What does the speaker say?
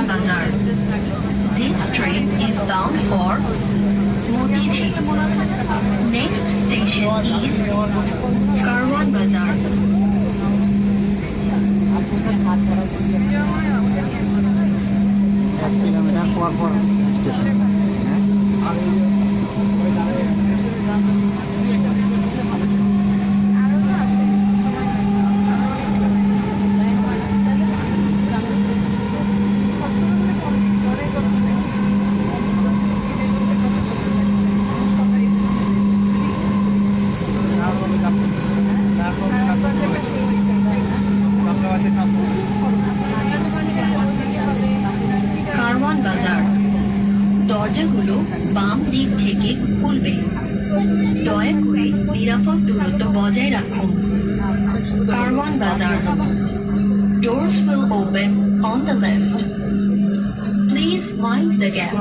Bazar. This train is bound for Motiji. Next station is Karwan Bazar. Kilometre পর পর station. Karwan বাজার। দরজাগুলো বাম দিক থেকে খুলবে। দয়া করে নিরাপদ দূরত্ব বজায় রাখুন। কারওয়ান বাজার। Doors will open on the left. Please mind the gap.